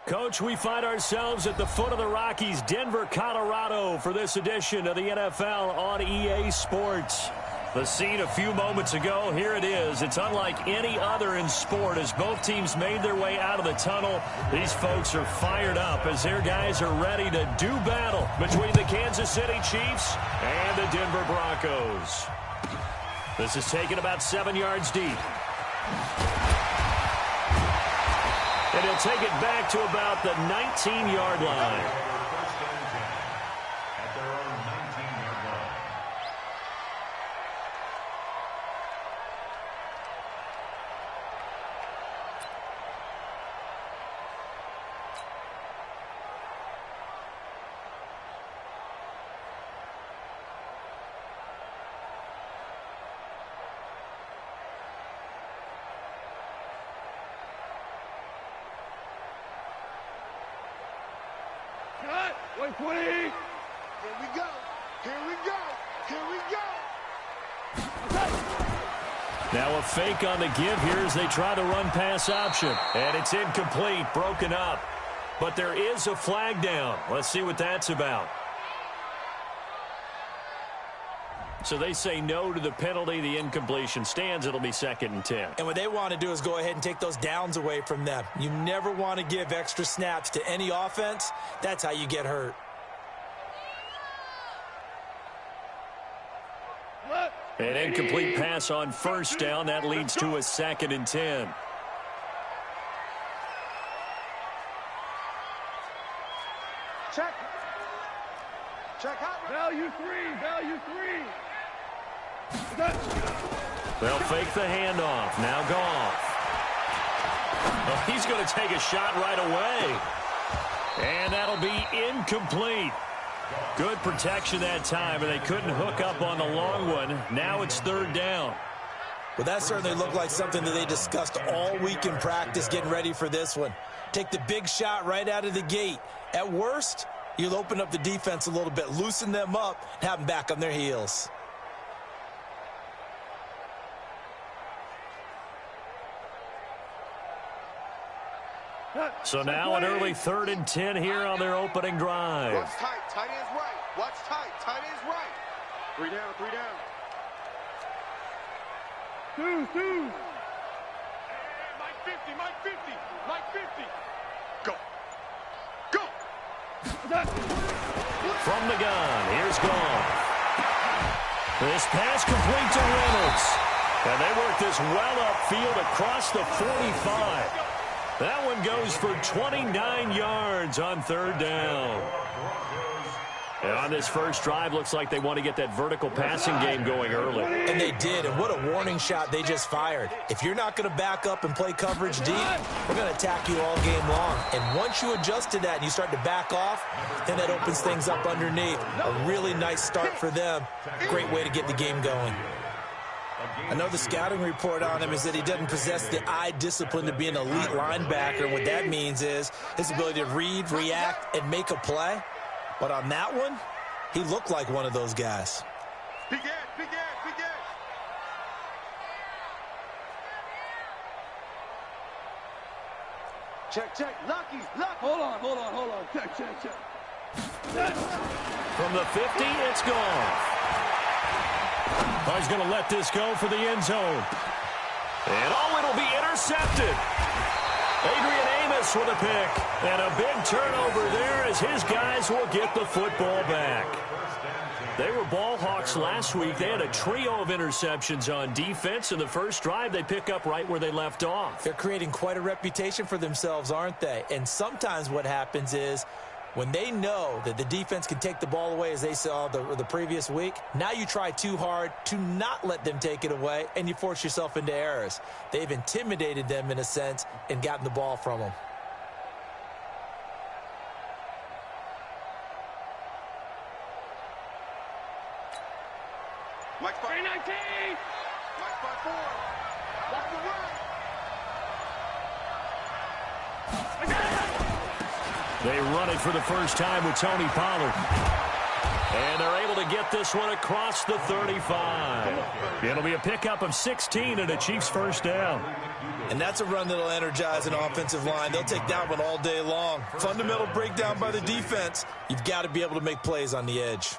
Coach, we find ourselves at the foot of the Rockies, Denver, Colorado, for this edition of the NFL on EA Sports. The scene a few moments ago, here it is. It's unlike any other in sport as both teams made their way out of the tunnel. These folks are fired up as their guys are ready to do battle between the Kansas City Chiefs and the Denver Broncos. This is taken about 7 yards deep. And he'll take it back to about the 19-yard line. Wait, 20. Here we go. Here we go. Here we go. Now a fake on the give here as they try the run-pass option. And it's incomplete, broken up. But there is a flag down. Let's see what that's about. So they say no to the penalty. The incompletion stands. It'll be 2nd and 10. And what they want to do is go ahead and take those downs away from them. You never want to give extra snaps to any offense. That's how you get hurt. An incomplete pass on 1st down. That leads to a 2nd and 10. Check. Check out. Value 3. Value 3. They'll fake the handoff. Now Goff. Oh, he's going to take a shot right away. And that'll be incomplete. Good protection that time, and they couldn't hook up on the long one. Now it's 3rd down. Well, that certainly looked like something that they discussed all week in practice getting ready for this one. Take the big shot right out of the gate. At worst, you'll open up the defense a little bit, loosen them up, and have them back on their heels. So now an early 3rd and 10 here on their opening drive. Watch tight. Tight end's right. Watch tight. Tight end's right. 3 down. 3 down. 2. Mike 50. Mike 50. Mike 50. Go. Go. From the gun, here's Goff. This pass complete to Reynolds. And they work this well upfield across the 45. That one goes for 29 yards on 3rd down. And on this first drive, looks like they want to get that vertical passing game going early. And they did, and what a warning shot they just fired. If you're not going to back up and play coverage deep, we're going to attack you all game long. And once you adjust to that and you start to back off, then that opens things up underneath. A really nice start for them. Great way to get the game going. I know the scouting report on him is that he doesn't possess the eye discipline to be an elite linebacker. And what that means is his ability to read, react, and make a play. But on that one, he looked like one of those guys. Big edge, big edge, big edge. Check. Lucky. Hold on. Check. From the 50, it's gone. Oh, he's going to let this go for the end zone. And it'll be intercepted. Adrian Amos with a pick. And a big turnover there as his guys will get the football back. They were ball hawks last week. They had a trio of interceptions on defense. In the first drive, they pick up right where they left off. They're creating quite a reputation for themselves, aren't they? And sometimes what happens is when they know that the defense can take the ball away, as they saw the previous week, now you try too hard to not let them take it away, and you force yourself into errors. They've intimidated them in a sense and gotten the ball from them. Mike 5-19. Mike 5-4. Watch the run. They run it for the first time with Tony Pollard. And they're able to get this one across the 35. It'll be a pickup of 16 and a Chiefs first down. And that's a run that'll energize an offensive line. They'll take that one all day long. Fundamental breakdown by the defense. You've got to be able to make plays on the edge.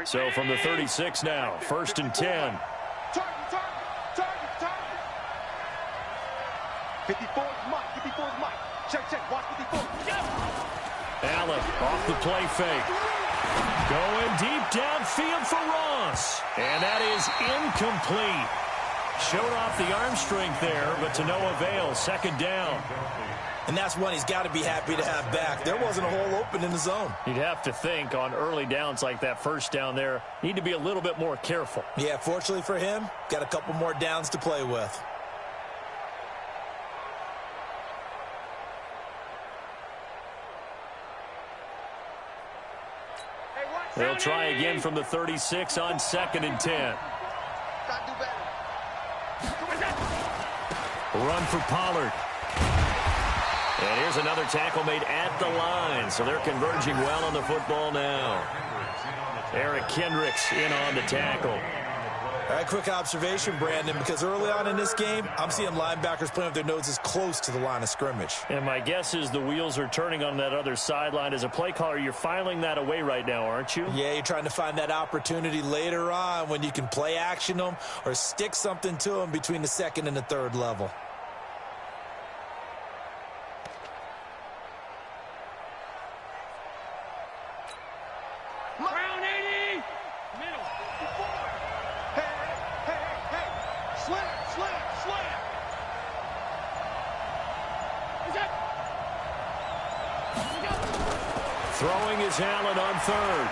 So from the 36 now, 1st and 10. Target. 54's Mike. 54's Mike. Check. Watch 54. Allen off the play fake. Going deep downfield for Ross. And that is incomplete. Showed off the arm strength there, but to no avail. 2nd down. And that's one he's got to be happy to have back. There wasn't a hole open in the zone. You'd have to think on early downs like that 1st down there, need to be a little bit more careful. Yeah, fortunately for him, got a couple more downs to play with. They'll try again from the 36 on 2nd and 10. Run for Pollard. And here's another tackle made at the line. So they're converging well on the football now. Eric Kendricks in on the tackle. All right, quick observation, Brandon, because early on in this game, I'm seeing linebackers playing with their noses close to the line of scrimmage. And my guess is the wheels are turning on that other sideline. As a play caller, you're filing that away right now, aren't you? Yeah, you're trying to find that opportunity later on when you can play action them or stick something to them between the 2nd and the 3rd level. Throwing is Allen on 3rd.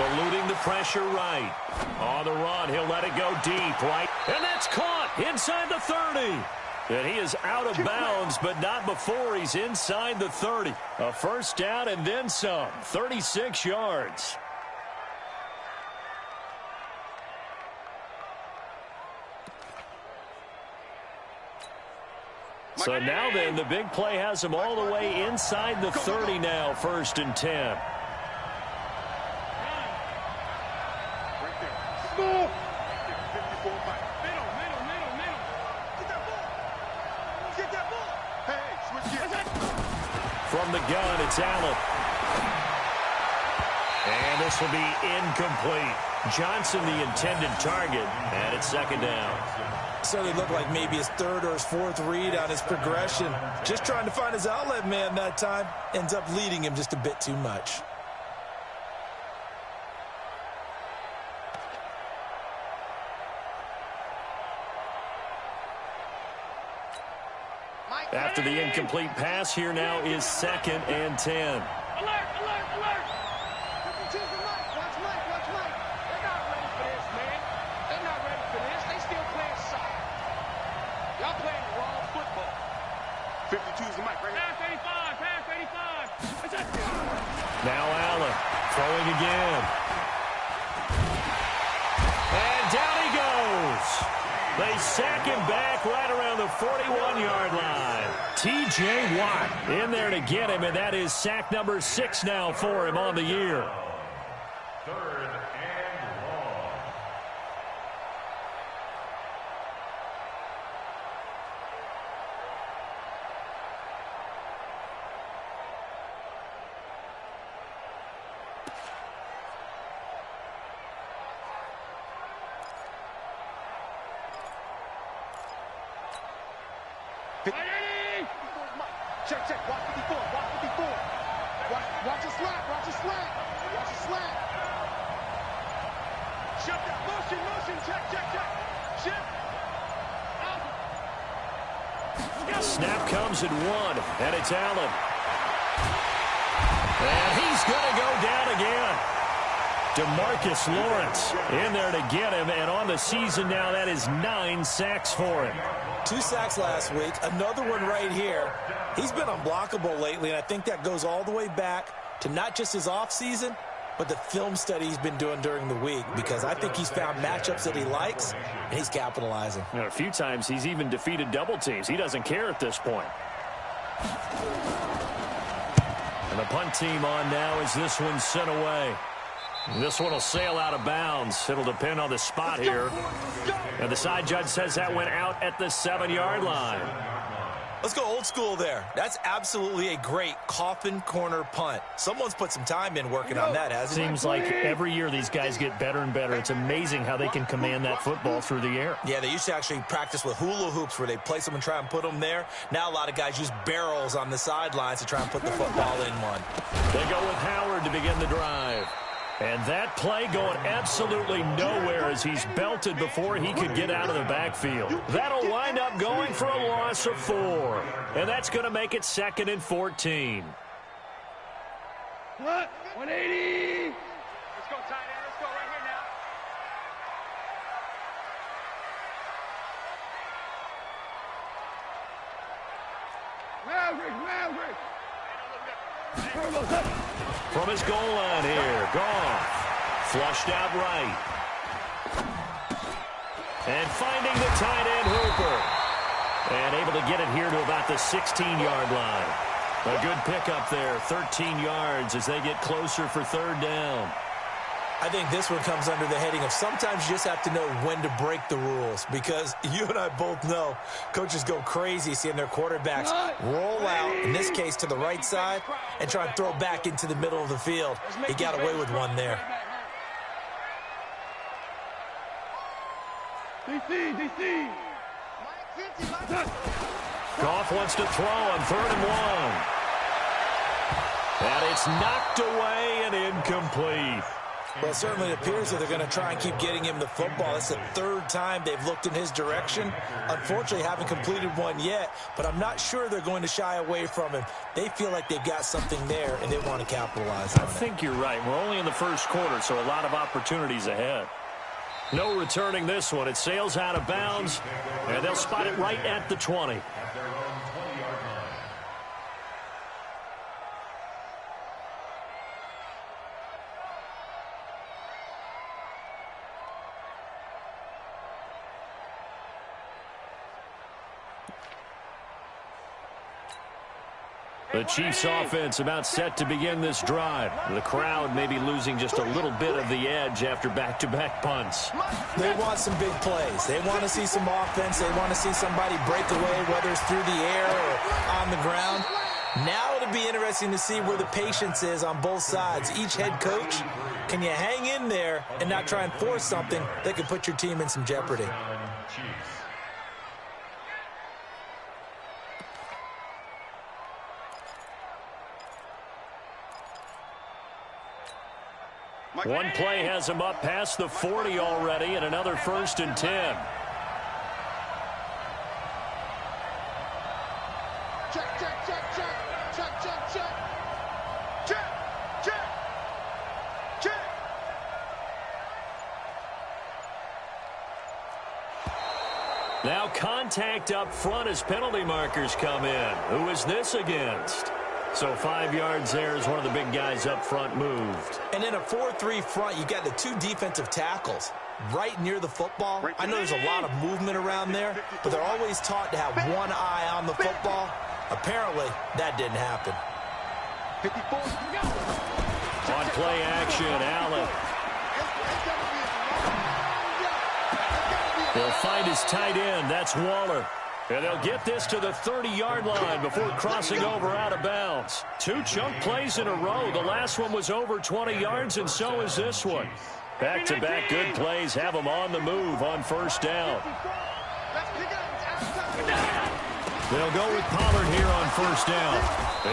Eluding the pressure right. On the run, he'll let it go deep, right? And that's caught inside the 30. And he is out of bounds, but not before he's inside the 30. A 1st down and then some. 36 yards. So now then, the big play has him all the way inside the 30 now, 1st and 10. From the gun, it's Allen. And this will be incomplete. Johnson, the intended target, and it's 2nd down. Certainly looked like maybe his 3rd or his 4th read on his progression. Just trying to find his outlet man that time. Ends up leading him just a bit too much. After the incomplete pass, here now is 2nd and 10. Alert! Watch Mike. They're not ready for this, man. They're not ready for this. They still playing soccer. Y'all playing the wrong football. 52 is the mic, right? Pass 85. Now Allen throwing again. And down he goes. They sack him back right around the 41-yard line. T.J. Watt in there to get him, and that is sack number 6 now for him on the year. 3rd and long. Check. Watch 54. Watch the slant. Shut that. Motion. Check. Out. Snap comes at 1, and it's Allen. And he's going to go down again. DeMarcus Lawrence in there to get him, and on the season now, that is 9 sacks for him. 2 sacks last week, another one right here. He's been unblockable lately, and I think that goes all the way back to not just his offseason, but the film study he's been doing during the week, because I think he's found matchups that he likes, and he's capitalizing. You know, a few times he's even defeated double teams. He doesn't care at this point. And the punt team on now as this one's sent away. This one will sail out of bounds. It'll depend on the spot here. And the side judge says that went out at the 7-yard line. Let's go old school there. That's absolutely a great coffin corner punt. Someone's put some time in working on that, hasn't he? Seems like every year these guys get better and better. It's amazing how they can command that football through the air. Yeah, they used to actually practice with hula hoops where they place them and try and put them there. Now a lot of guys use barrels on the sidelines to try and put the football in one. They go with Howard to begin the drive. And that play going absolutely nowhere as he's belted before he could get out of the backfield. That'll wind up going for a loss of 4. And that's going to make it 2nd and 14. 180. Let's go, tight end. Let's go right here now. From his goal line here, Goff. Flushed out right. And finding the tight end Hooper. And able to get it here to about the 16-yard line. A good pickup there, 13 yards as they get closer for 3rd down. I think this one comes under the heading of sometimes you just have to know when to break the rules, because you and I both know coaches go crazy seeing their quarterbacks roll out, in this case to the right side, and try and throw back into the middle of the field. He got away with one there. DC. Goff wants to throw on 3rd and 1. And it's knocked away and incomplete. Well, it certainly appears that they're going to try and keep getting him the football. It's the 3rd time they've looked in his direction. Unfortunately, haven't completed one yet, but I'm not sure they're going to shy away from him. They feel like they've got something there, and they want to capitalize on it. I think you're right. We're only in the 1st quarter, so a lot of opportunities ahead. No returning this one. It sails out of bounds, and they'll spot it right at the 20. The Chiefs offense about set to begin this drive. The crowd may be losing just a little bit of the edge after back-to-back punts. They want some big plays. They want to see some offense. They want to see somebody break away, whether it's through the air or on the ground. Now it'll be interesting to see where the patience is on both sides. Each head coach, can you hang in there and not try and force something that could put your team in some jeopardy? One play has him up past the 40 already, and another 1st and 10. Now contact up front as penalty markers come in. Who is this against? So 5 yards there as one of the big guys up front moved. And in a 4-3 front, you got the 2 defensive tackles right near the football. I know there's a lot of movement around there, but they're always taught to have one eye on the football. Apparently, that didn't happen. On play action, Allen. They'll find his tight end. That's Waller. And they'll get this to the 30-yard line before crossing over out of bounds. 2 chunk plays in a row. The last one was over 20 yards, and so is this one. Back-to-back good plays have them on the move on 1st down. They'll go with Pollard here on 1st down.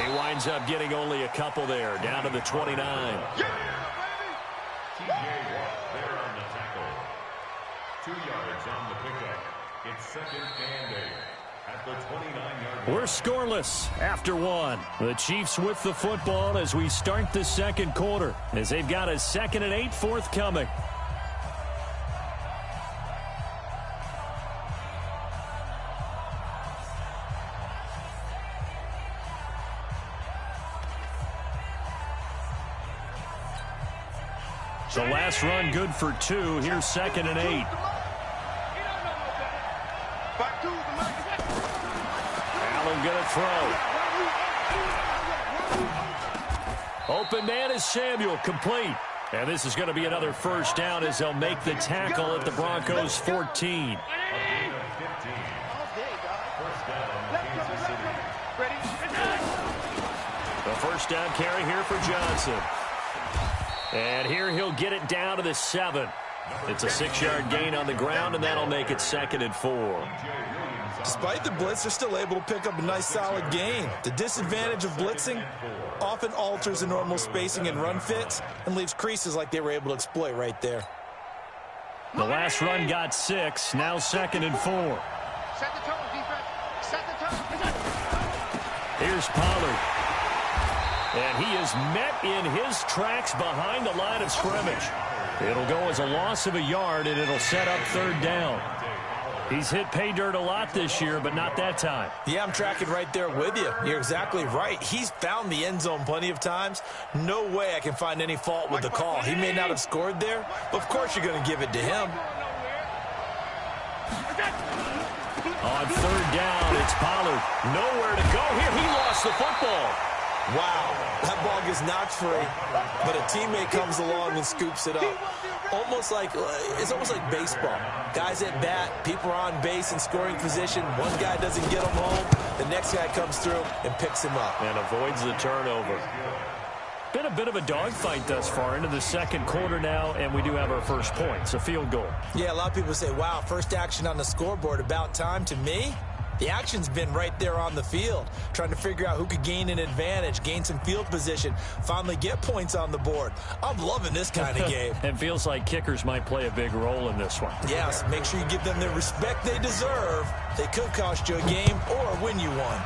He winds up getting only a couple there, down to the 29. It's 2nd and 8 at the 29-yard line. We're scoreless after 1. The Chiefs with the football as we start the 2nd quarter, as they've got a 2nd and 8 forthcoming. The last run good for 2. Here's 2nd and 8. Allen gonna throw. Open man is Samuel, complete. And this is going to be another first down as they'll make the tackle at the Broncos 14. The first down carry here for Johnson. And here he'll get it down to the 7. It's a 6-yard gain on the ground, and that'll make it 2nd and 4. Despite the blitz, they're still able to pick up a nice, solid gain. The disadvantage of blitzing often alters the normal spacing and run fits and leaves creases like they were able to exploit right there. The last run got 6, now 2nd and 4. Set the tone, defense. Set the tone. Here's Pollard. And he is met in his tracks behind the line of scrimmage. It'll go as a loss of a yard, and it'll set up 3rd down. He's hit pay dirt a lot this year, but not that time. Yeah, I'm tracking right there with you. You're exactly right. He's found the end zone plenty of times. No way I can find any fault with the call. He may not have scored there, but of course you're going to give it to him. On 3rd down, it's Pollard. Nowhere to go here. He lost the football. Wow, that ball gets knocked free, but a teammate comes along and scoops it up. It's almost like baseball. Guys at bat, people are on base in scoring position. One guy doesn't get him home. The next guy comes through and picks him up. And avoids the turnover. Been a bit of a dogfight thus far into the 2nd quarter now, and we do have our first points, a field goal. Yeah, a lot of people say, wow, first action on the scoreboard, about time. To me, the action's been right there on the field, trying to figure out who could gain an advantage, gain some field position, finally get points on the board. I'm loving this kind of game. And feels like kickers might play a big role in this one. Yes, make sure you give them the respect they deserve. They could cost you a game or win you one.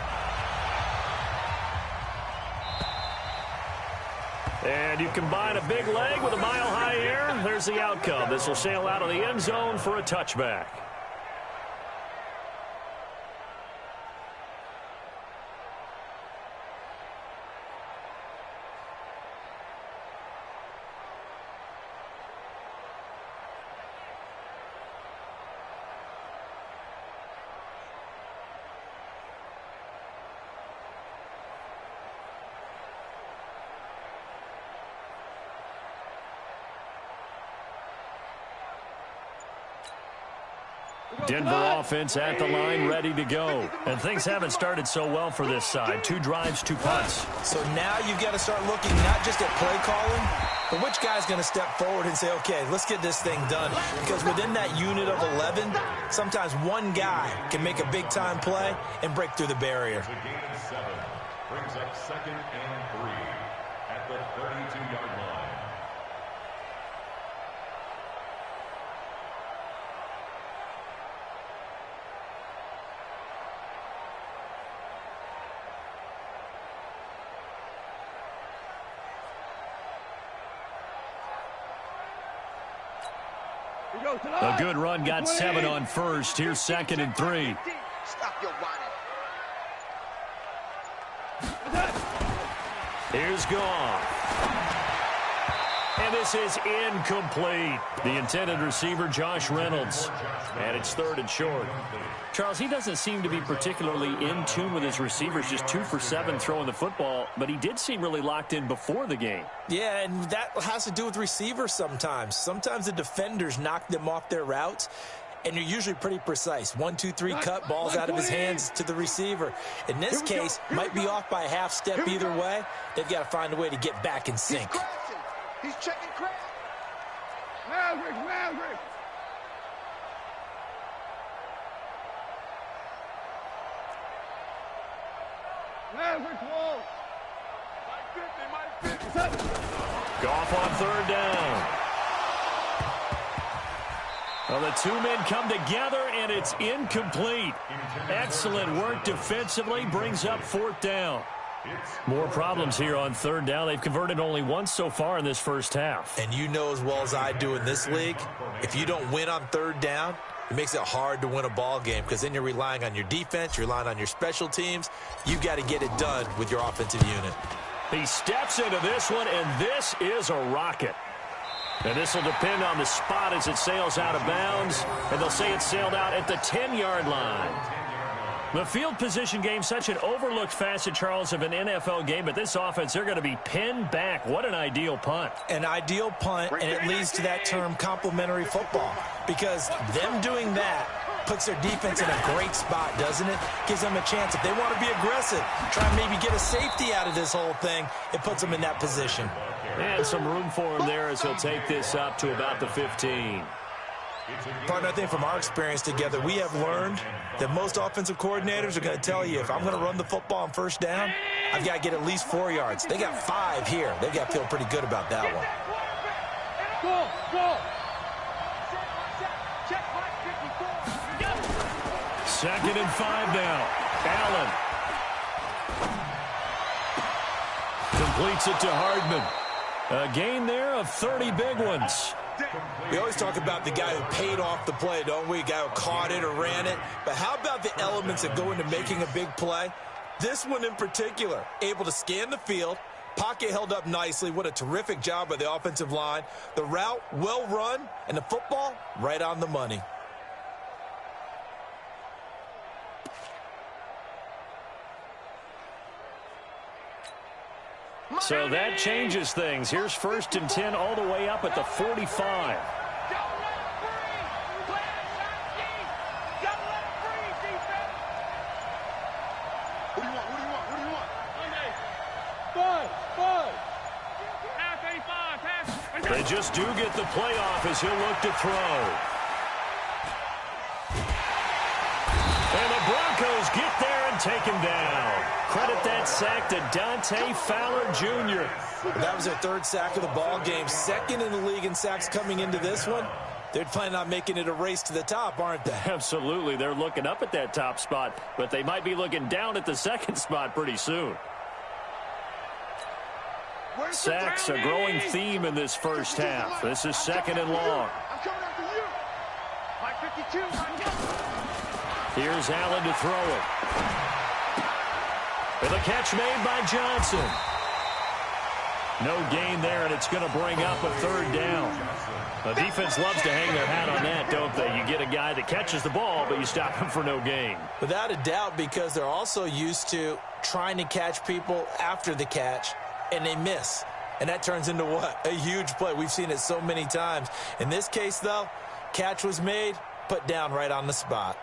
And you combine a big leg with a mile-high air. There's the outcome. This will sail out of the end zone for a touchback. Denver offense at the line, ready to go. And things haven't started so well for this side. 2 drives, 2 punts. So now you've got to start looking not just at play calling, but which guy's going to step forward and say, okay, let's get this thing done. Because within that unit of 11, sometimes one guy can make a big-time play and break through the barrier. The gain of 7 brings up 2nd and 3 at the 32-yard line. A good run got 7 on first. Here's 2nd and 3. Stop your whining. Here's Goff. And this is incomplete. The intended receiver, Josh Reynolds. And it's 3rd and short. Charles, he doesn't seem to be particularly in tune with his receivers, just 2 for 7 throwing the football, but he did seem really locked in before the game. Yeah, and that has to do with receivers sometimes. Sometimes the defenders knock them off their routes, and you're usually pretty precise. 1, 2, 3 cut, balls out of his hands to the receiver. In this case, might be off by a half step either way. They've got to find a way to get back in sync. He's checking crap. Maverick. Maverick wall. Mike 50. Goff on 3rd down. Well, the 2 men come together, and it's incomplete. Excellent work defensively, brings up 4th down. More problems here on 3rd down. They've converted only once so far in this first half. And you know as well as I do in this league, if you don't win on 3rd down, it makes it hard to win a ball game because then you're relying on your defense, you're relying on your special teams. You've got to get it done with your offensive unit. He steps into this one, and this is a rocket. And this will depend on the spot as it sails out of bounds. And they'll say it sailed out at the 10-yard line. The field position game, such an overlooked facet, Charles, of an NFL game, but this offense, they're going to be pinned back. What an ideal punt. An ideal punt, and it leads to that term complementary football, because them doing that puts their defense in a great spot, doesn't it? Gives them a chance. If they want to be aggressive, try and maybe get a safety out of this whole thing, it puts them in that position. And some room for him there as he'll take this up to about the 15. Partner, I think from our experience together, we have learned that most offensive coordinators are going to tell you, if I'm going to run the football on first down, I've got to get at least 4 yards. They got 5 here. They've got to feel pretty good about that one. Second and 5 now. Allen completes it to Hardman. A gain there of 30 big ones. We always talk about the guy who paid off the play, don't we? A guy who caught it or ran it. But how about the elements that go into making a big play? This one in particular, able to scan the field, pocket held up nicely. What a terrific job by the offensive line. The route, well run, and the football, right on the money. So that changes things. Here's 1st and 10 all the way up at the 45. They just do get the playoff as he'll look to throw. And the Broncos get there and take him down. Credit that sack to Dante Fowler Jr. That was their 3rd sack of the ball game. 2nd in the league in sacks coming into this one. They're planning on making it a race to the top, aren't they? Absolutely. They're looking up at that top spot, but they might be looking down at the 2nd spot pretty soon. Sacks, a growing theme in this first half. This is 2nd and long. Here's Allen to throw it. With a catch made by Johnson. No gain there, and it's going to bring up a 3rd down. The defense loves to hang their hat on that, don't they? You get a guy that catches the ball, but you stop him for no gain. Without a doubt, because they're also used to trying to catch people after the catch, and they miss. And that turns into what? A huge play. We've seen it so many times. In this case, though, catch was made, put down right on the spot.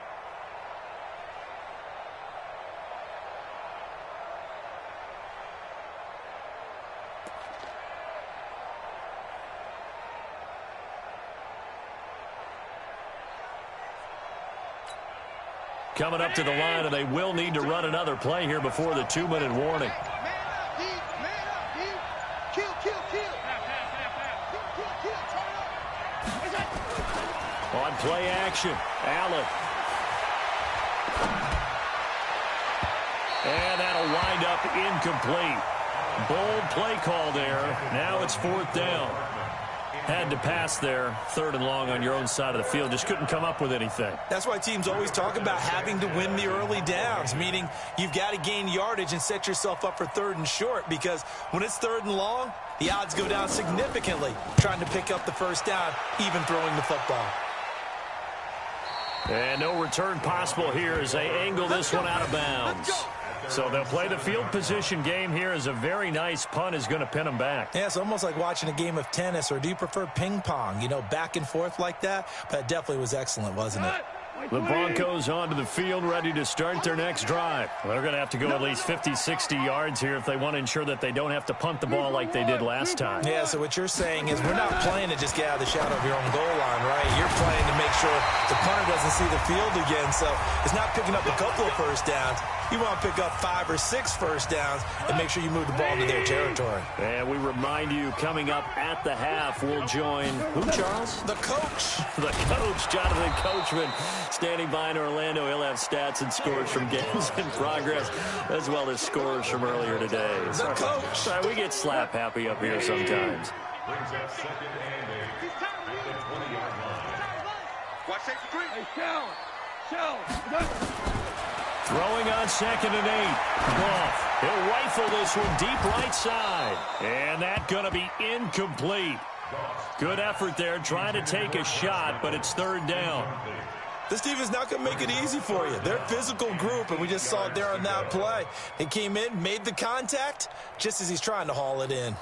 Coming up to the line, and they will need to run another play here before the 2-minute warning. On play action, Allen. And that'll wind up incomplete. Bold play call there. Now it's 4th down. Had to pass there, 3rd and long on your own side of the field. Just couldn't come up with anything. That's why teams always talk about having to win the early downs, meaning you've got to gain yardage and set yourself up for 3rd and short, because when it's 3rd and long, the odds go down significantly trying to pick up the 1st down, even throwing the football. And no return possible here as they angle this one out of bounds. So they'll play the field position game here as a very nice punt is going to pin them back. Yeah, it's almost like watching a game of tennis, or do you prefer ping pong? You know, back and forth like that? But it definitely was excellent, wasn't it? The Broncos onto the field, ready to start their next drive. They're going to have to go at least 50, 60 yards here if they want to ensure that they don't have to punt the ball like they did last time. Yeah, so what you're saying is we're not playing to just get out of the shadow of your own goal line, right? You're playing to make sure the punter doesn't see the field again. So it's not picking up a couple of 1st downs. You want to pick up 5 or 6 1st downs and make sure you move the ball into their territory. And we remind you, coming up at the half, we'll join who, Charles? The coach. The coach, Jonathan Coachman, standing by in Orlando. He'll have stats and scores from games in progress, as well as scores from earlier today. The coach. Sorry, we get slap happy up here sometimes. Brings up 2nd and 8 at the 20-yard line. Watch safety three. Hey, Shell. Throwing on 2nd and 8. Goff. He'll rifle this one deep right side. And that's going to be incomplete. Good effort there trying to take a shot, but it's 3rd down. This defense is not going to make it easy for you. They're a physical group, and we just saw it there on that play. He came in, made the contact, just as he's trying to haul it in.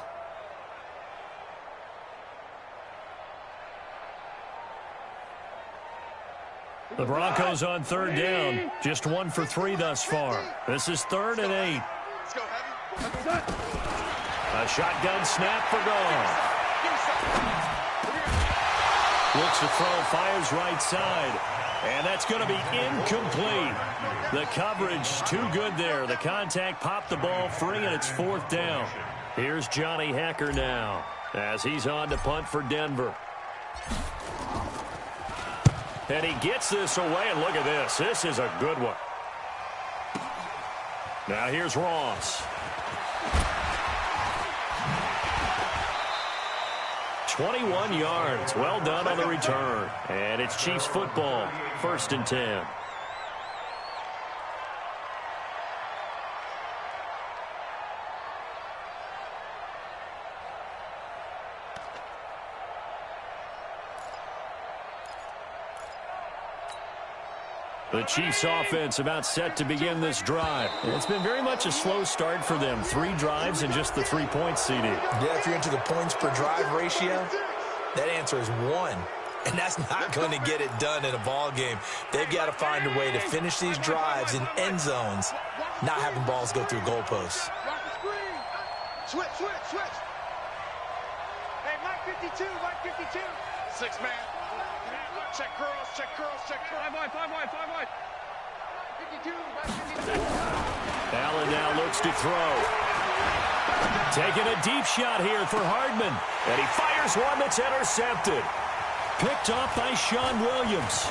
The Broncos on third down. Just 1 for 3 thus far. This is 3rd and 8. A shotgun snap for goal. Looks to throw, fires right side. And that's going to be incomplete. The coverage too good there. The contact popped the ball free, and it's 4th down. Here's Johnny Hecker now as he's on to punt for Denver. And he gets this away, and look at this. This is a good one. Now here's Ross. 21 yards. Well done on the return. And it's Chiefs football. 1st and 10. The Chiefs offense about set to begin this drive. It's been very much a slow start for them. 3 drives and just the 3 points, CD. Yeah, if you're into the points per drive ratio, that answer is 1. And that's not going to get it done in a ball game. They've got to find a way to finish these drives in end zones, not having balls go through goalposts. Switch. Hey, Mike 52, Mike 52. 6 man. Check curls. 5 wide. 52, Mike 52. Allen now looks to throw. Taking a deep shot here for Hardman. And he fires one that's intercepted. Picked off by Sean Williams.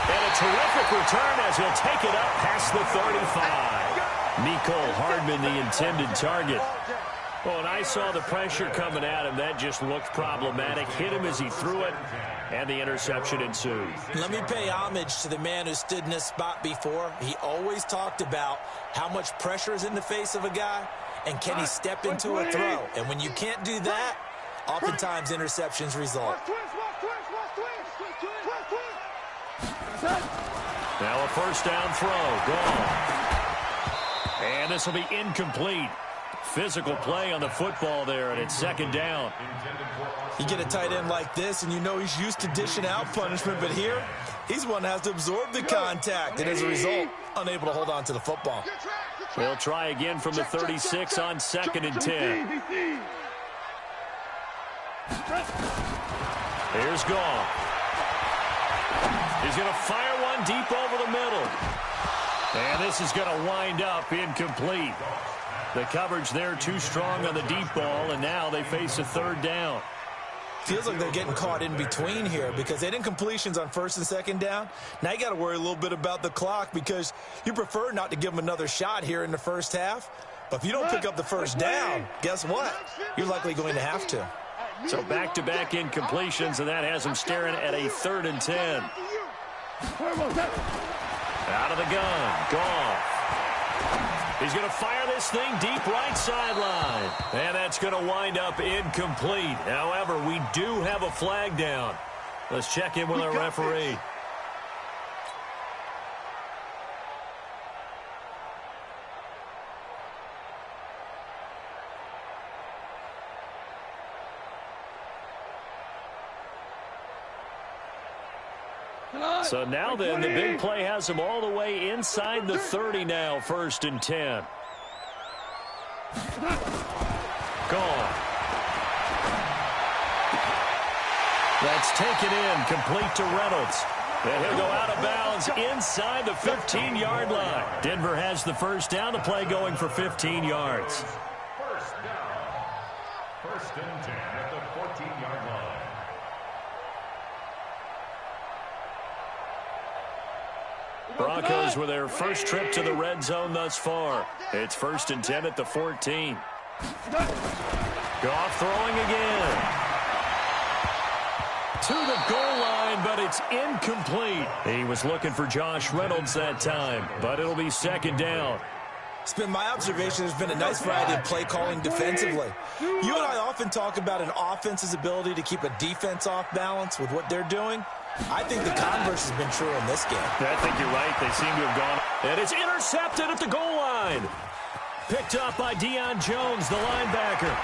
And a terrific return as he'll take it up past the 35. Nicole Hardman, the intended target. Well, and I saw the pressure coming at him. That just looked problematic. Hit him as he threw it, and the interception ensued. Let me pay homage to the man who stood in this spot before. He always talked about how much pressure is in the face of a guy, and can he step into a throw. And when you can't do that, oftentimes interceptions result. Now a 1st down throw. Gone. And this will be incomplete. Physical play on the football there, and it's 2nd down. You get a tight end like this, and you know he's used to dishing out punishment, but here, he's one that has to absorb the contact, and as a result, unable to hold on to the football. They'll try again from the 36 on 2nd and 10. Here's Goff. He's going to fire one deep over the middle. And this is going to wind up incomplete. The coverage there too strong on the deep ball, and now they face a 3rd down. Feels like they're getting caught in between here because they didn't completions on 1st and 2nd down. Now you got to worry a little bit about the clock because you prefer not to give them another shot here in the first half. But if you don't pick up the 1st down, guess what? You're likely going to have to. So back-to-back incompletions, and that has them staring at a 3rd and 10. Out of the gun. Goff. He's going to fire this thing deep right sideline. And that's going to wind up incomplete. However, we do have a flag down. Let's check in with our referee. So now then, the big play has them all the way inside the 30 now, 1st and 10. Gone. That's taken in, complete to Reynolds. And he'll go out of bounds inside the 15-yard line. Denver has the 1st down. The play going for 15 yards. 1st down. 1st and 10 at the 14-yard line. Broncos with their first trip to the red zone thus far. It's 1st and 10 at the 14. Goff throwing again. To the goal line, but it's incomplete. He was looking for Josh Reynolds that time, but it'll be 2nd down. It's been my observation there's been a nice variety of play calling defensively. You and I often talk about an offense's ability to keep a defense off balance with what they're doing. I think the converse has been true in this game. I think you're right. They seem to have gone. And it's intercepted at the goal line. Picked up by Deion Jones, the linebacker.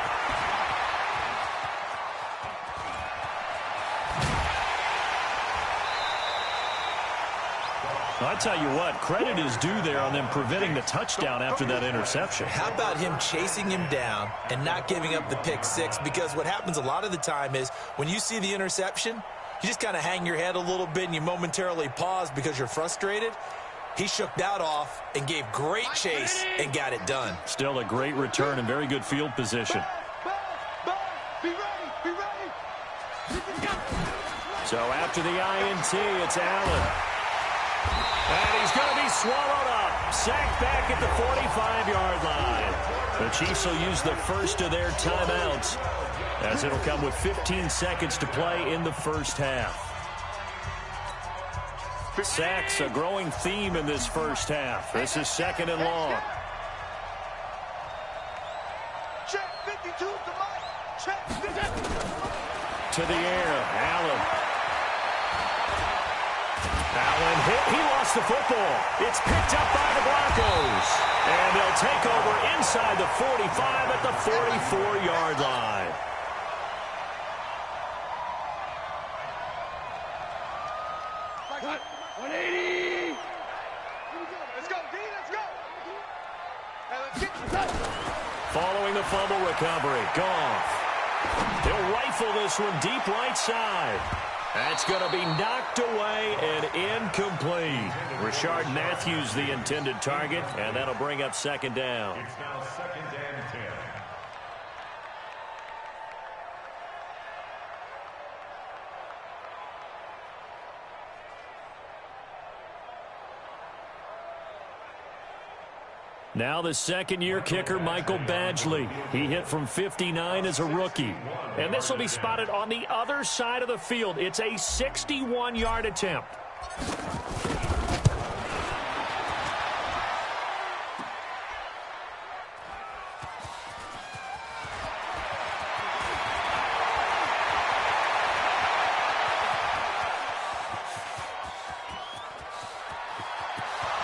I tell you what, credit is due there on them preventing the touchdown after that interception. How about him chasing him down and not giving up the pick six? Because what happens a lot of the time is when you see the interception, you just kind of hang your head a little bit and you momentarily pause because you're frustrated. He shook that off and gave great chase and got it done. Still a great return and very good field position. Be ready. So after the INT, it's Allen. And he's going to be swallowed up. Sacked back at the 45-yard line. The Chiefs will use the first of their timeouts, as it'll come with 15 seconds to play in the first half. Sacks, a growing theme in this first half. This is second and long. Check 52 to Mike. Check 52. To the air, Allen. Allen hit. He lost the football. It's picked up by the Broncos. And they'll take over inside the 45 at the 44-yard line. Like 180. Let's go, D. Let's go. Hey, let's get the Following the fumble recovery, Goff. He'll rifle this one deep right side. That's going to be knocked away and incomplete. Rashard Matthews, the intended target, and that'll bring up second down. It's now second and 10. Now the second-year kicker, Michael Badgley. He hit from 59 as a rookie. And this will be spotted on the other side of the field. It's a 61-yard attempt.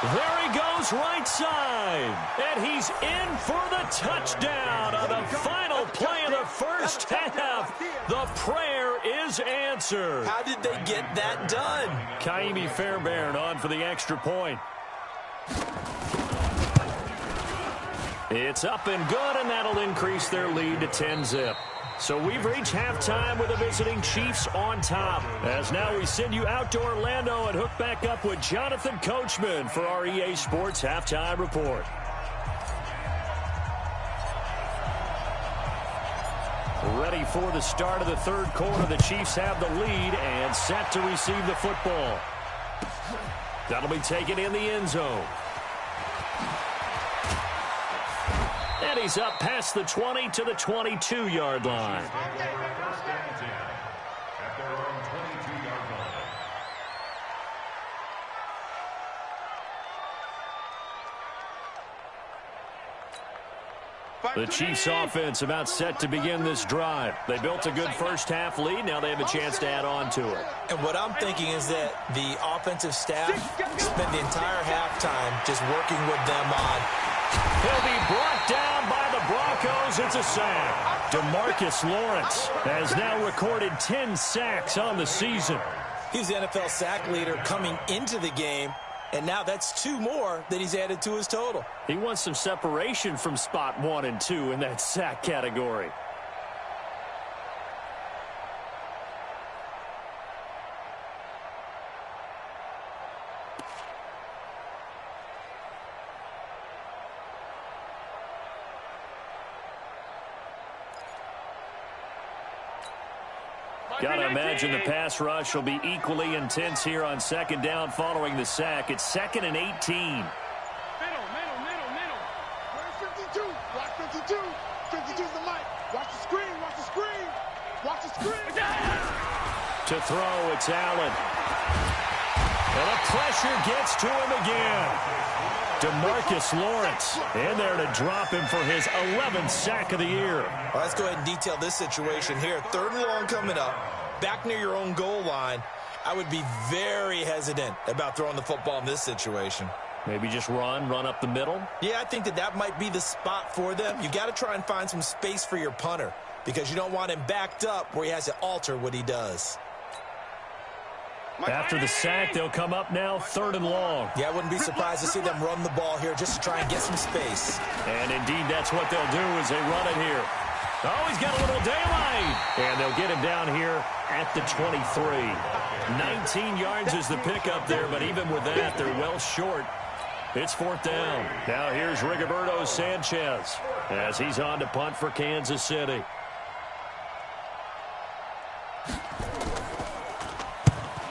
There he goes, right side. And he's in for the touchdown on the final play of the first half. The prayer is answered. How did they get that done? Kaimi Fairbairn on for the extra point. It's up and good, and that'll increase their lead to 10-zip. So we've reached halftime with the visiting Chiefs on top. As now we send you out to Orlando and hook back up with Jonathan Coachman for our EA Sports Halftime Report. Ready for the start of the third quarter. The Chiefs have the lead and set to receive the football. That'll be taken in the end zone. And he's up past the 20 to the 22-yard line. First and 10 at their own 22-yard line. The Chiefs offense about set to begin this drive. They built a good first half lead. Now they have a chance to add on to it. And what I'm thinking is that the offensive staff spent the entire halftime just working with them on. He'll be brought down by the Broncos. It's a sack. DeMarcus Lawrence has now recorded 10 sacks on the season. He's the NFL sack leader coming into the game, and now that's 2 more that he's added to his total. He wants some separation from spot 1 and 2 in that sack category. Got to imagine the pass rush will be equally intense here on second down following the sack. It's 2nd and 18. middle. Where's 52? Watch 52. 52's the mic. Watch the screen. Watch the screen. Watch the screen. To throw, it's Allen. And the pressure gets to him again. DeMarcus Lawrence in there to drop him for his 11th sack of the year. Well, let's go ahead and detail this situation here. 3rd and long coming up. Back near your own goal line. I would be very hesitant about throwing the football in this situation. Maybe just run up the middle? Yeah, I think that might be the spot for them. You got to try and find some space for your punter because you don't want him backed up where he has to alter what he does. After the sack, they'll come up now 3rd and long. Yeah, I wouldn't be surprised to see them run the ball here just to try and get some space. And indeed, that's what they'll do as they run it here. Oh, he's got a little daylight. And they'll get him down here at the 23. 19 yards is the pickup there, but even with that, they're well short. It's 4th down. Now here's Rigoberto Sanchez as he's on to punt for Kansas City.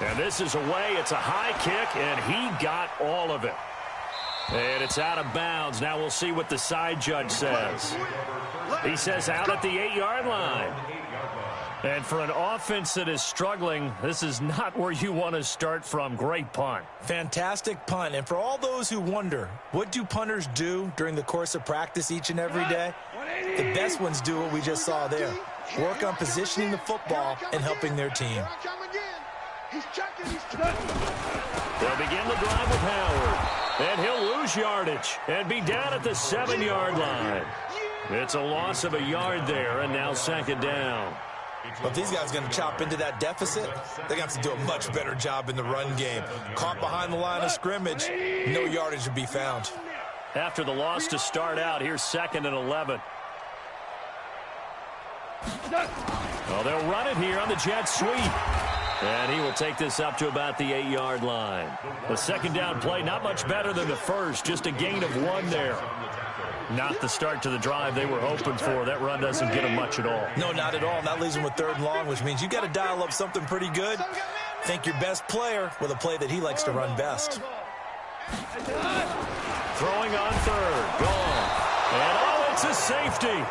And this is away. It's a high kick, and he got all of it. And it's out of bounds. Now we'll see what the side judge says. He says out at the 8-yard line. And for an offense that is struggling, this is not where you want to start from. Great punt. Fantastic punt. And for all those who wonder, what do punters do during the course of practice each and every day? The best ones do what we just saw there. Work on positioning the football and helping their team. They'll begin the drive with Howard. And he'll lose yardage and be down at the 7-yard line. It's a loss of a yard there, and now 2nd down. Well, if these guys are going to chop into that deficit, they're going to have to do a much better job in the run game. Caught behind the line of scrimmage, no yardage to be found. After the loss to start out, here's 2nd and 11. Well, they'll run it here on the jet sweep. And he will take this up to about the 8-yard line. The 2nd down play, not much better than the first, just a gain of 1 there. Not the start to the drive they were hoping for. That run doesn't get them much at all. No, not at all. That leaves them with 3rd and long, which means you got to dial up something pretty good. Think your best player with a play that he likes to run best. Throwing on 3rd. Gone. And oh, it's a safety.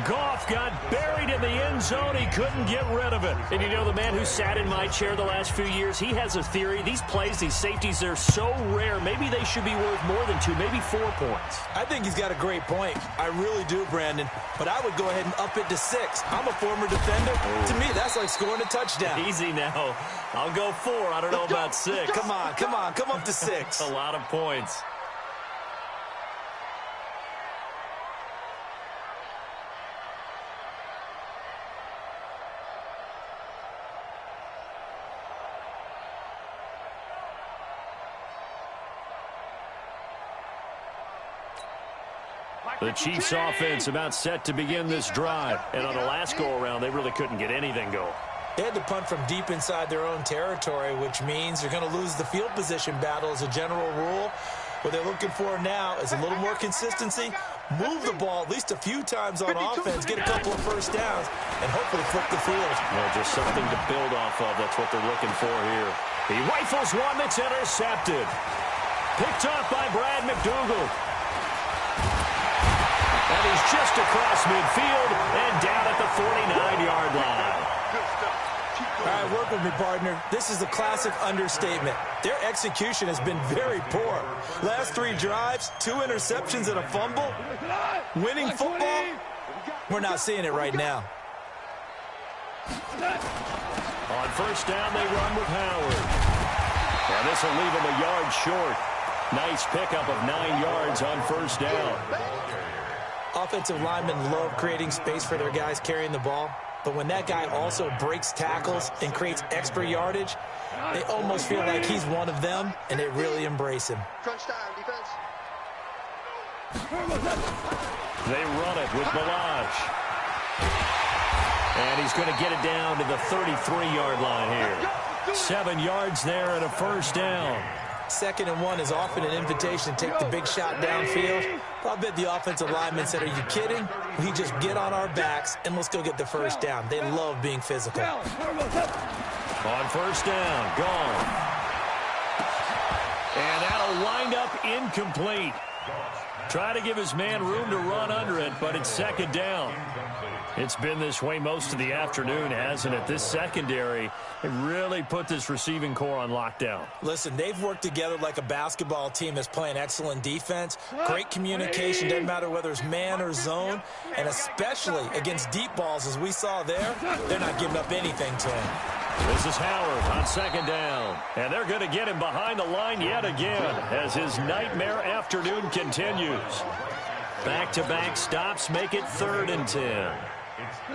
Goff got buried in the end zone. He couldn't get rid of it. And you know, the man who sat in my chair the last few years, he has a theory. These plays, these safeties, they're so rare. Maybe they should be worth more than 2, maybe 4 points. I think he's got a great point. I really do, Brandon. But I would go ahead and up it to 6. I'm a former defender. To me, that's like scoring a touchdown. Easy now. I'll go 4. I don't know about 6. Come on. Come up to 6. A lot of points. The Chiefs offense about set to begin this drive. And on the last go-around, they really couldn't get anything going. They had to punt from deep inside their own territory, which means they're going to lose the field position battle as a general rule. What they're looking for now is a little more consistency, move the ball at least a few times on offense, get a couple of first downs, and hopefully flip the field. Well, just something to build off of. That's what they're looking for here. He rifles one that's intercepted. Picked up by Brad McDougal. And he's just across midfield and down at the 49-yard line. All right, work with me, partner. This is a classic understatement. Their execution has been very poor. Last 3 drives, 2 interceptions and a fumble. Winning football, we're not seeing it right now. On 1st down, they run with Howard. And this will leave him a yard short. Nice pickup of 9 yards on 1st down. Offensive linemen love creating space for their guys carrying the ball. But when that guy also breaks tackles and creates extra yardage, they almost feel like he's one of them, and they really embrace him. Crunch time, defense. They run it with Balaj. And he's going to get it down to the 33-yard line here. 7 yards there and a 1st down. 2nd and 1 is often an invitation to take the big shot downfield. I bet the offensive lineman said, are you kidding? We just get on our backs and let's go get the 1st down. They love being physical. On 1st down, gone. And that'll wind up incomplete. Try to give his man room to run under it, but it's 2nd down. It's been this way most of the afternoon, hasn't it? This secondary, it really put this receiving core on lockdown. Listen, they've worked together like a basketball team that's playing excellent defense. Great communication, doesn't matter whether it's man or zone. And especially against deep balls, as we saw there, they're not giving up anything to him. This is Howard on second down. And they're going to get him behind the line yet again as his nightmare afternoon continues. Back-to-back stops make it 3rd and 10.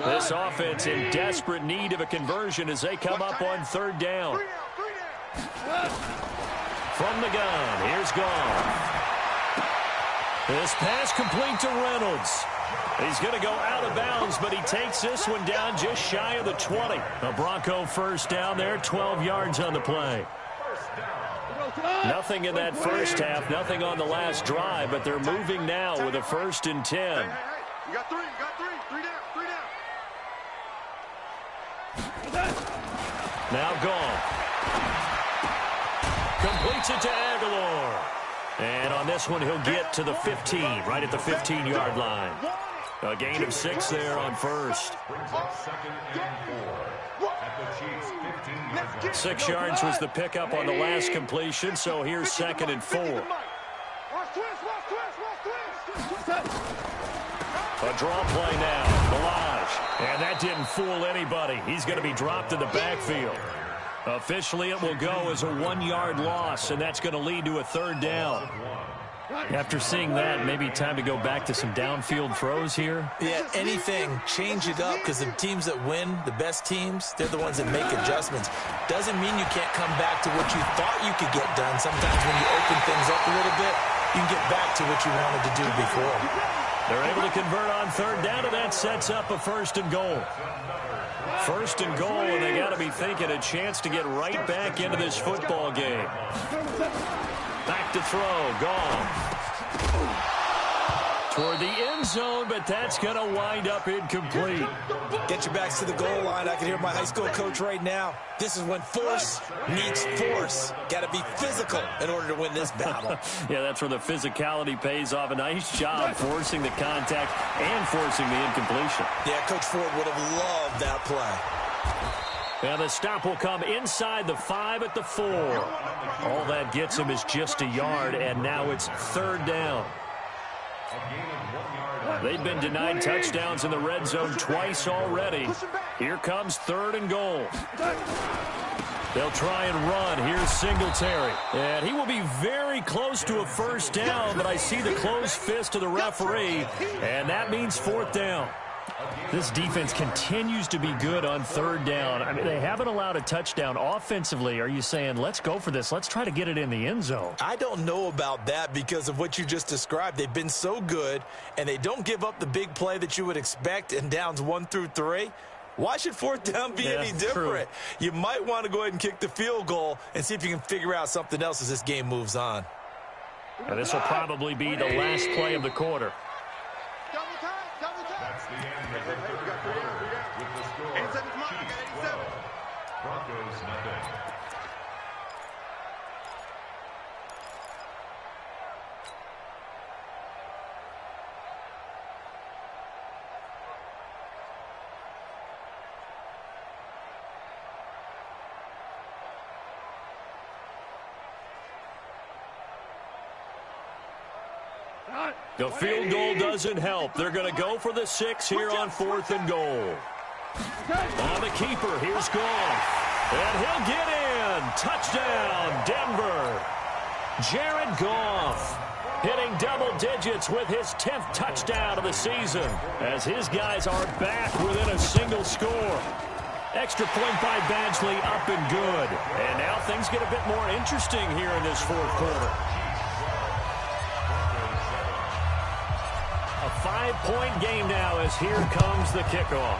This offense in desperate need of a conversion as they come up on 3rd down. From the gun, here's Goff. This pass complete to Reynolds. He's going to go out of bounds, but he takes this one down just shy of the 20. A Bronco first down there, 12 yards on the play. Nothing in that first half, nothing on the last drive, but they're moving now with a 1st and 10. You got three, three down. Now Goff. Completes it to Aguilar. And on this one, he'll get to the 15, right at the 15-yard line. A gain of 6 there on first. 6 yards was the pickup on the last completion, so here's 2nd and 4. A draw play now. Balaj. And that didn't fool anybody. He's going to be dropped in the backfield. Officially, it will go as a 1-yard loss, and that's going to lead to a 3rd down. After seeing that, maybe time to go back to some downfield throws here. Yeah, anything. Change it up because the teams that win, the best teams, they're the ones that make adjustments. Doesn't mean you can't come back to what you thought you could get done. Sometimes when you open things up a little bit, you can get back to what you wanted to do before. They're able to convert on 3rd down, and that sets up a 1st and goal. 1st and goal, and they got to be thinking a chance to get right back into this football game. Back to throw, Goff. Toward the end zone, but that's going to wind up incomplete. Get your backs to the goal line. I can hear my high school coach right now. This is when force meets force. Got to be physical in order to win this battle. Yeah, that's where the physicality pays off. A nice job forcing the contact and forcing the incompletion. Yeah, Coach Ford would have loved that play. And the stop will come inside the 5 at the 4. All that gets him is just a yard, and now it's 3rd down. They've been denied touchdowns in the red zone twice already. Here comes 3rd and goal. They'll try and run. Here's Singletary. And he will be very close to a 1st down, but I see the closed fist of the referee, and that means 4th down. This defense continues to be good on 3rd down. I mean, they haven't allowed a touchdown offensively. Are you saying, let's go for this? Let's try to get it in the end zone. I don't know about that because of what you just described. They've been so good, and they don't give up the big play that you would expect in downs 1 through 3. Why should 4th down be any different? True. You might want to go ahead and kick the field goal and see if you can figure out something else as this game moves on. And this will probably be the last play of the quarter. That's the end of the third quarter with the score. Chiefs 12, Broncos nothing. The field goal doesn't help. They're going to go for the 6 here on 4th and goal. On the keeper, here's Goff. And he'll get in. Touchdown, Denver. Jared Goff hitting double digits with his 10th touchdown of the season as his guys are back within a single score. Extra point by Badgley up and good. And now things get a bit more interesting here in this 4th quarter. A 5-point game now as here comes the kickoff.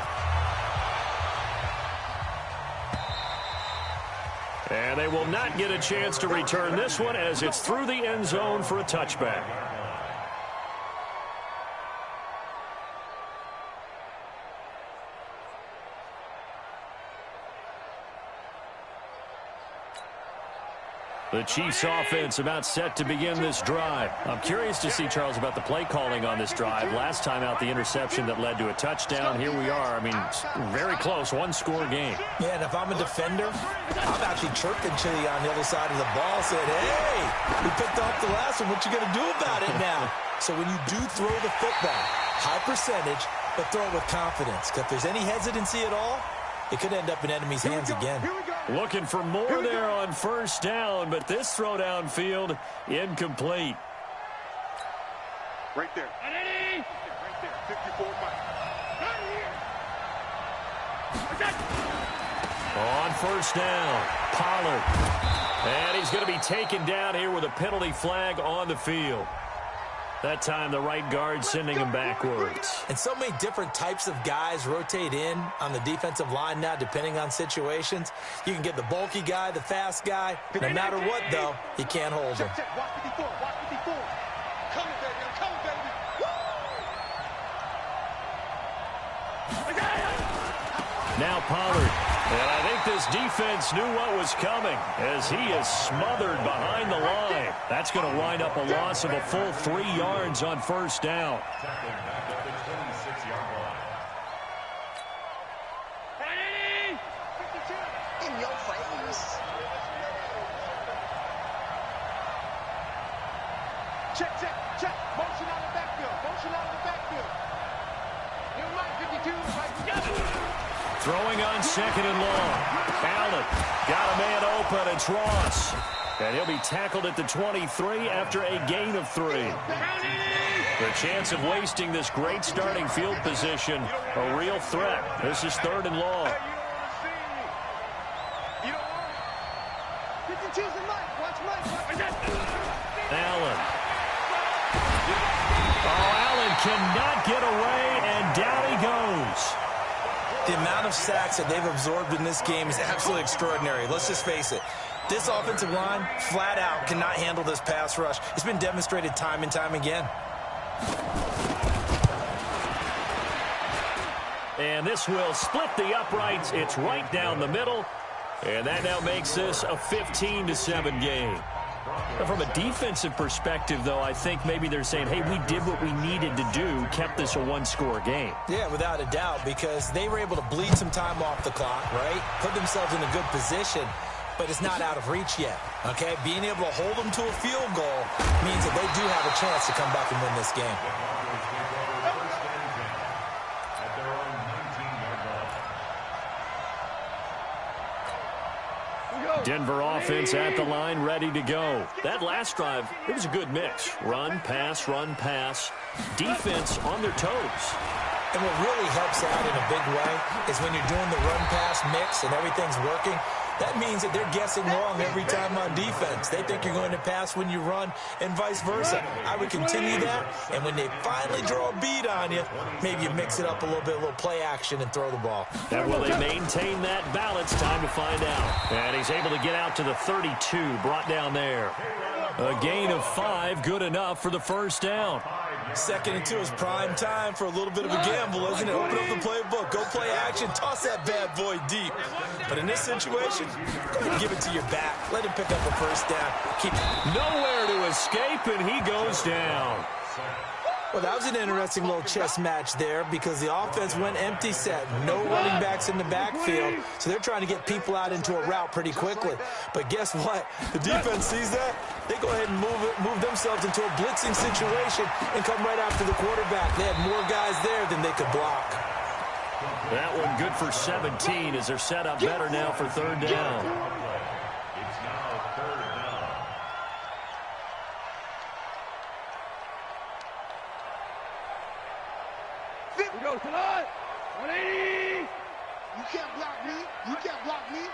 And they will not get a chance to return this one as it's through the end zone for a touchback. The Chiefs offense about set to begin this drive. I'm curious to see, Charles, about the play calling on this drive. Last time out, the interception that led to a touchdown. Here we are. I mean, very close, 1-score game. Yeah, and if I'm a defender, I'm actually chirping Chili on the other side of the ball, saying, hey, we picked off the last one. What you going to do about it now? So when you do throw the football, high percentage, but throw it with confidence. If there's any hesitancy at all, it could end up in enemy's hands again. Looking for more there on first down, but this throw downfield incomplete. Right there. Right there. 54 Mike. On first down, Pollard. And he's going to be taken down here with a penalty flag on the field. That time the right guard sending him backwards. And so many different types of guys rotate in on the defensive line now depending on situations. You can get the bulky guy, the fast guy. No matter what, though, you can't hold him. Watch 54. Watch 54. Coming, baby. I'm coming, baby. Now Pollard. And I think this defense knew what was coming as he is smothered behind the line. That's going to wind up a loss of a full 3 yards on first down. Tackling back at the 26-yard line. In your face. Check. Motion out of the backfield. You might 52 right together. Throwing on second and long. Allen got a man open. It's Ross. And he'll be tackled at the 23 after a gain of 3. The chance of wasting this great starting field position, a real threat. This is third and long. Allen. Oh, Allen cannot get away, and down he goes. The amount of sacks that they've absorbed in this game is absolutely extraordinary. Let's just face it. This offensive line, flat out, cannot handle this pass rush. It's been demonstrated time and time again. And this will split the uprights. It's right down the middle. And that now makes this a 15-7 game. From a defensive perspective, though, I think maybe they're saying, hey, we did what we needed to do, kept this a one-score game. Yeah, without a doubt, because they were able to bleed some time off the clock, right? Put themselves in a good position, but it's not out of reach yet, okay? Being able to hold them to a field goal means that they do have a chance to come back and win this game. Denver offense at the line, ready to go. That last drive, it was a good mix. Run, pass, defense on their toes. And what really helps out in a big way is when you're doing the run-pass mix and everything's working, that means that they're guessing wrong every time on defense. They think you're going to pass when you run and vice versa. I would continue that, and when they finally draw a beat on you, maybe you mix it up a little bit, a little play action, and throw the ball. And will they maintain that balance? Time to find out. And he's able to get out to the 32, brought down there. A gain of 5, good enough for the first down. 2nd and 2 is prime time for a little bit of a gamble, isn't it? Open up the playbook, go play action, toss that bad boy deep. But in this situation, go ahead and give it to your back. Let him pick up a first down. Keep nowhere to escape, and he goes down. Well, that was an interesting little chess match there because the offense went empty set. No running backs in the backfield, so they're trying to get people out into a route pretty quickly. But guess what? The defense sees that. They go ahead and move themselves into a blitzing situation and come right after the quarterback. They had more guys there than they could block. That one good for 17 as they're set up better now for third down. It's now third down. Go, tonight. 180. You can't block me. You can't block me.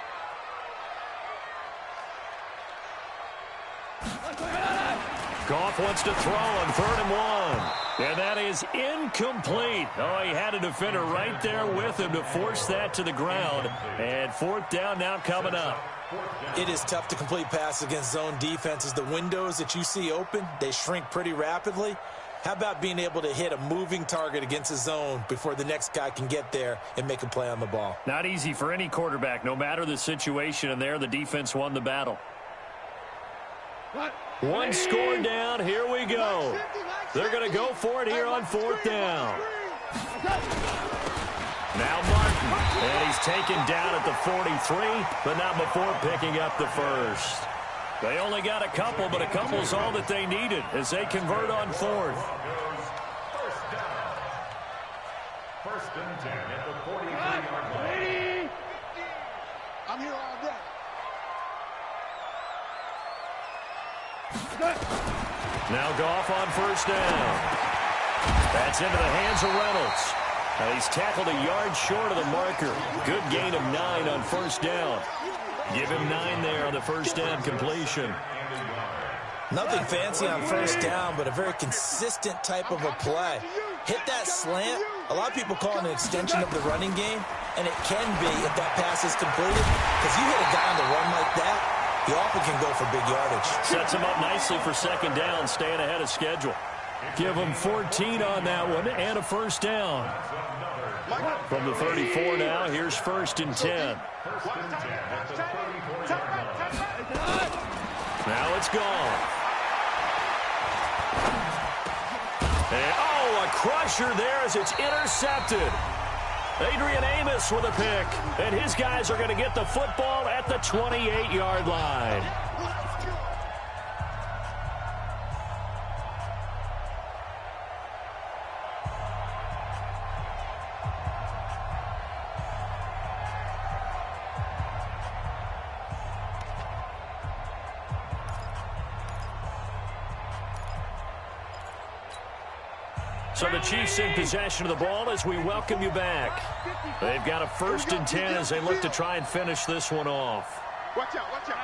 Goff wants to throw on 3rd and 1. And that is incomplete. Oh, he had a defender right there with him to force that to the ground. And 4th down now coming up. It is tough to complete passes against zone defenses. The windows that you see open, they shrink pretty rapidly. How about being able to hit a moving target against a zone before the next guy can get there and make a play on the ball? Not easy for any quarterback, no matter the situation, and there the defense won the battle. One score down, here we go. They're going to go for it here on 4th down. Now Martin, and he's taken down at the 43, but not before picking up the first. They only got a couple, but a couple's all that they needed as they convert on 4th. First and 10 at the 43-yard line. I'm here all day. Now Goff on first down. That's into the hands of Reynolds. Now he's tackled a yard short of the marker. Good gain of 9 on first down. Give him 9 there on the first down completion. Nothing fancy on first down, but a very consistent type of a play. Hit that slant. A lot of people call it an extension of the running game, and it can be if that pass is completed, because you hit a guy on the run like that, he often can go for big yardage. Sets him up nicely for second down, staying ahead of schedule. Give him 14 on that one and a first down. From the 34 now, here's first and 10. Now it's gone. And, oh, a crusher there as it's intercepted. Adrian Amos with a pick, and his guys are going to get the football at the 28-yard line. So the Chiefs in possession of the ball as we welcome you back. They've got a first and 10 as they look to try and finish this one off. Watch out, watch out.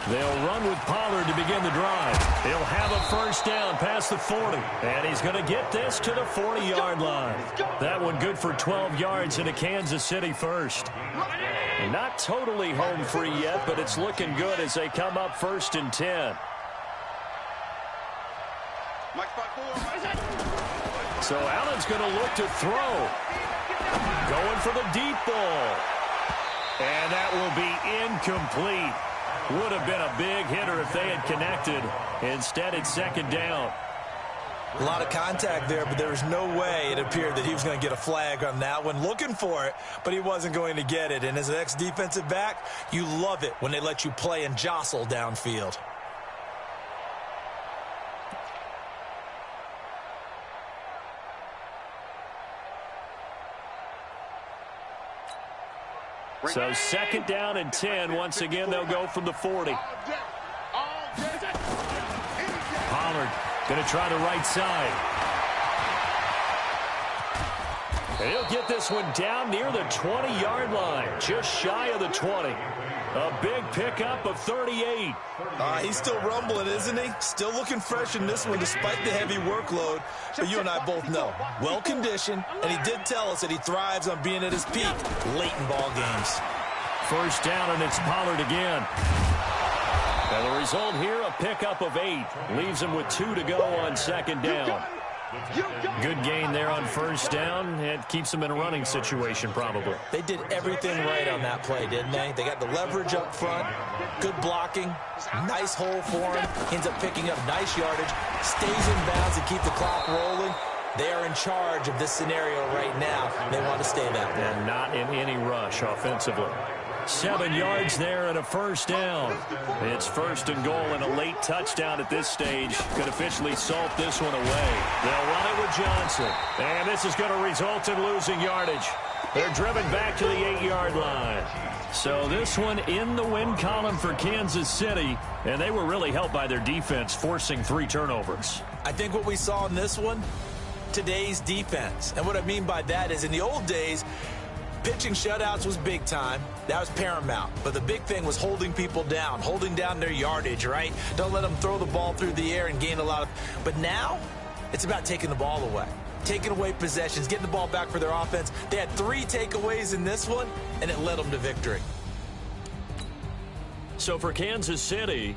They'll run with Pollard to begin the drive. He'll have a first down past the 40. And he's going to get this to the 40-yard line. That one good for 12 yards into Kansas City first. Not totally home free yet, but it's looking good as they come up first and 10. So Allen's going to look to throw. Going for the deep ball. And that will be incomplete. Would have been a big hitter if they had connected. Instead, it's second down. A lot of contact there, but there was no way it appeared that he was going to get a flag on that one. Looking for it, but he wasn't going to get it. And as an ex-defensive back, you love it when they let you play and jostle downfield. So second down and 10. Once again, they'll go from the 40. Pollard going to try the right side. And he'll get this one down near the 20-yard line, just shy of the 20. A big pickup of 38. He's still rumbling, isn't he? Still looking fresh in this one despite the heavy workload. But you and I both know, well-conditioned, and he did tell us that he thrives on being at his peak late in ball games. First down, and it's Pollard again. And the result here, a pickup of 8. Leaves him with 2 to go on second down. Good gain there on first down. It keeps them in a running situation, probably. They did everything right on that play, didn't they? They got the leverage up front, good blocking, nice hole for him, ends up picking up nice yardage, stays in bounds to keep the clock rolling. They are in charge of this scenario right now. They want to stay that way. And not in any rush offensively. 7 yards there and a first down. It's first and goal and a late touchdown at this stage could officially salt this one away. They'll run it with Johnson. And this is going to result in losing yardage. They're driven back to the 8-yard line. So this one in the win column for Kansas City. And they were really helped by their defense, forcing 3 turnovers. I think what we saw in this one, today's defense. And what I mean by that is in the old days, pitching shutouts was big time. That was paramount. But the big thing was holding people down, holding down their yardage, right? Don't let them throw the ball through the air and gain a lot of... But now, it's about taking the ball away. Taking away possessions, getting the ball back for their offense. They had 3 takeaways in this one, and it led them to victory. So for Kansas City,